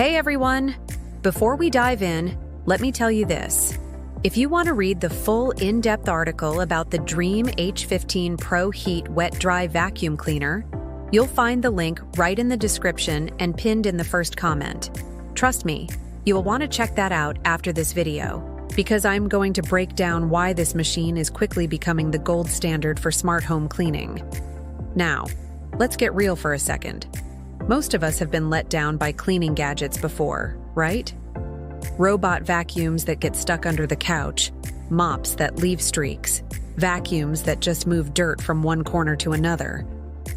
Hey everyone! Before we dive in, let me tell you this. If you want to read the full in-depth article about the DREAME H15 Pro Heat Wet Dry Vacuum Cleaner, you'll find the link right in the description and pinned in the first comment. Trust me, you will want to check that out after this video, because I'm going to break down why this machine is quickly becoming the gold standard for smart home cleaning. Now, let's get real for a second. Most of us have been let down by cleaning gadgets before, right? Robot vacuums that get stuck under the couch, mops that leave streaks, vacuums that just move dirt from one corner to another.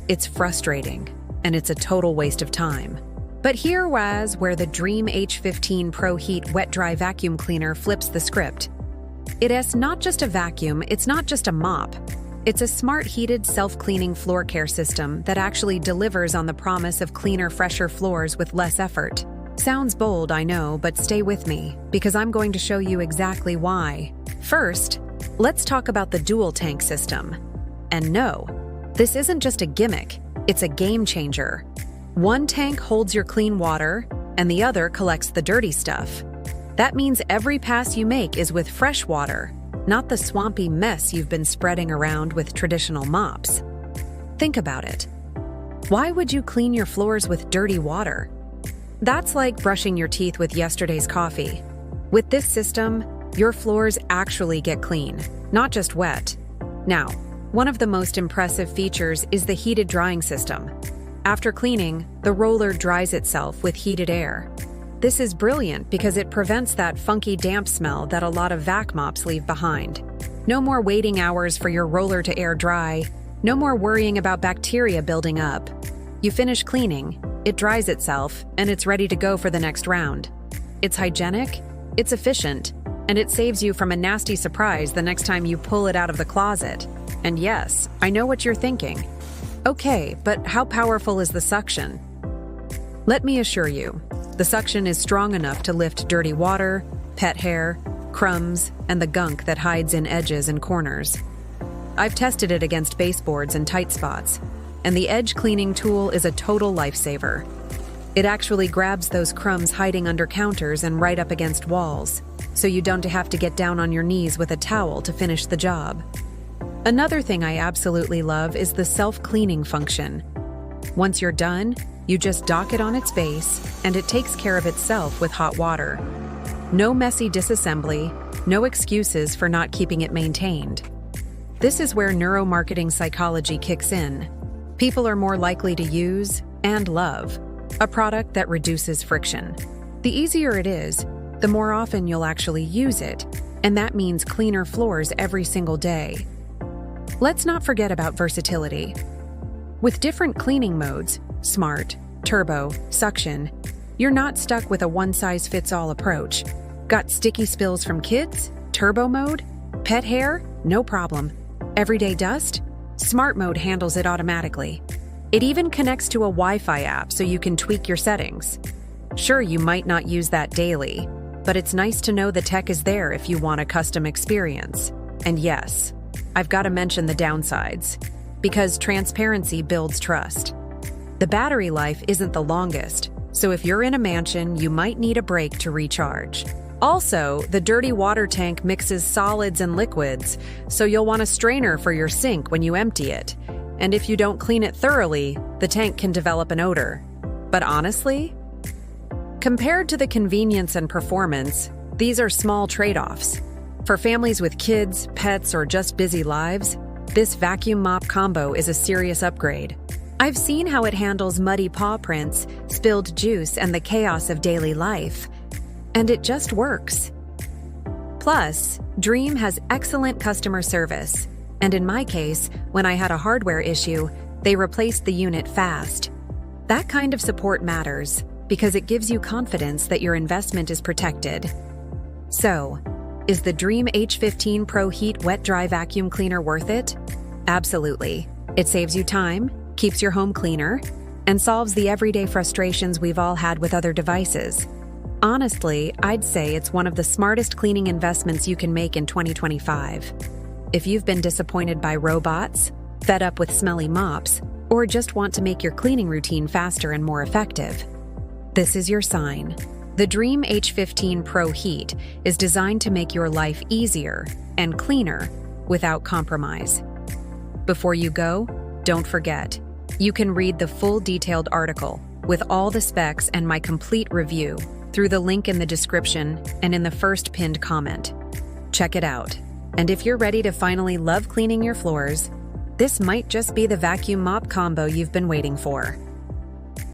It's frustrating, and it's a total waste of time. But here was where the DREAME H15 Pro Heat Wet Dry Vacuum Cleaner flips the script. It is not just a vacuum, it's not just a mop. It's a smart heated self-cleaning floor care system that actually delivers on the promise of cleaner, fresher floors with less effort. Sounds bold, I know, but stay with me, because I'm going to show you exactly why. First, let's talk about the dual tank system. And no, this isn't just a gimmick, it's a game changer. One tank holds your clean water, and the other collects the dirty stuff. That means every pass you make is with fresh water, not the swampy mess you've been spreading around with traditional mops. Think about it. Why would you clean your floors with dirty water? That's like brushing your teeth with yesterday's coffee. With this system, your floors actually get clean, not just wet. Now, one of the most impressive features is the heated drying system. After cleaning, the roller dries itself with heated air. This is brilliant because it prevents that funky damp smell that a lot of vac mops leave behind. No more waiting hours for your roller to air dry. No more worrying about bacteria building up. You finish cleaning, it dries itself, and it's ready to go for the next round. It's hygienic, it's efficient, and it saves you from a nasty surprise the next time you pull it out of the closet. And yes, I know what you're thinking. Okay, but how powerful is the suction? Let me assure you, the suction is strong enough to lift dirty water, pet hair, crumbs, and the gunk that hides in edges and corners. I've tested it against baseboards and tight spots, and the edge cleaning tool is a total lifesaver. It actually grabs those crumbs hiding under counters and right up against walls, so you don't have to get down on your knees with a towel to finish the job. Another thing I absolutely love is the self-cleaning function. Once you're done, you just dock it on its base, and it takes care of itself with hot water. No messy disassembly, no excuses for not keeping it maintained. This is where neuromarketing psychology kicks in. People are more likely to use and love a product that reduces friction. The easier it is, the more often you'll actually use it, and that means cleaner floors every single day. Let's not forget about versatility. With different cleaning modes, smart, turbo, suction, you're not stuck with a one-size-fits-all approach. Got sticky spills from kids? Turbo mode? Pet hair? No problem. Everyday dust? Smart mode handles it automatically. It even connects to a Wi-Fi app so you can tweak your settings. Sure, you might not use that daily, but it's nice to know the tech is there if you want a custom experience. And yes, I've got to mention the downsides, because transparency builds trust. The battery life isn't the longest, so if you're in a mansion, you might need a break to recharge. Also, the dirty water tank mixes solids and liquids, so you'll want a strainer for your sink when you empty it. And if you don't clean it thoroughly, the tank can develop an odor. But honestly, compared to the convenience and performance, these are small trade-offs. For families with kids, pets, or just busy lives, this vacuum mop combo is a serious upgrade. I've seen how it handles muddy paw prints, spilled juice, and the chaos of daily life. And it just works. Plus, DREAME has excellent customer service. And in my case, when I had a hardware issue, they replaced the unit fast. That kind of support matters, because it gives you confidence that your investment is protected. So, is the DREAME H15 Pro Heat Wet Dry Vacuum Cleaner worth it? Absolutely. It saves you time, keeps your home cleaner, and solves the everyday frustrations we've all had with other devices. Honestly, I'd say it's one of the smartest cleaning investments you can make in 2025. If you've been disappointed by robots, fed up with smelly mops, or just want to make your cleaning routine faster and more effective, This is your sign. The DREAME H15 Pro Heat is designed to make your life easier and cleaner without compromise. Before you go, don't forget, you can read the full detailed article with all the specs and my complete review through the link in the description and in the first pinned comment. Check it out. And if you're ready to finally love cleaning your floors, this might just be the vacuum mop combo you've been waiting for.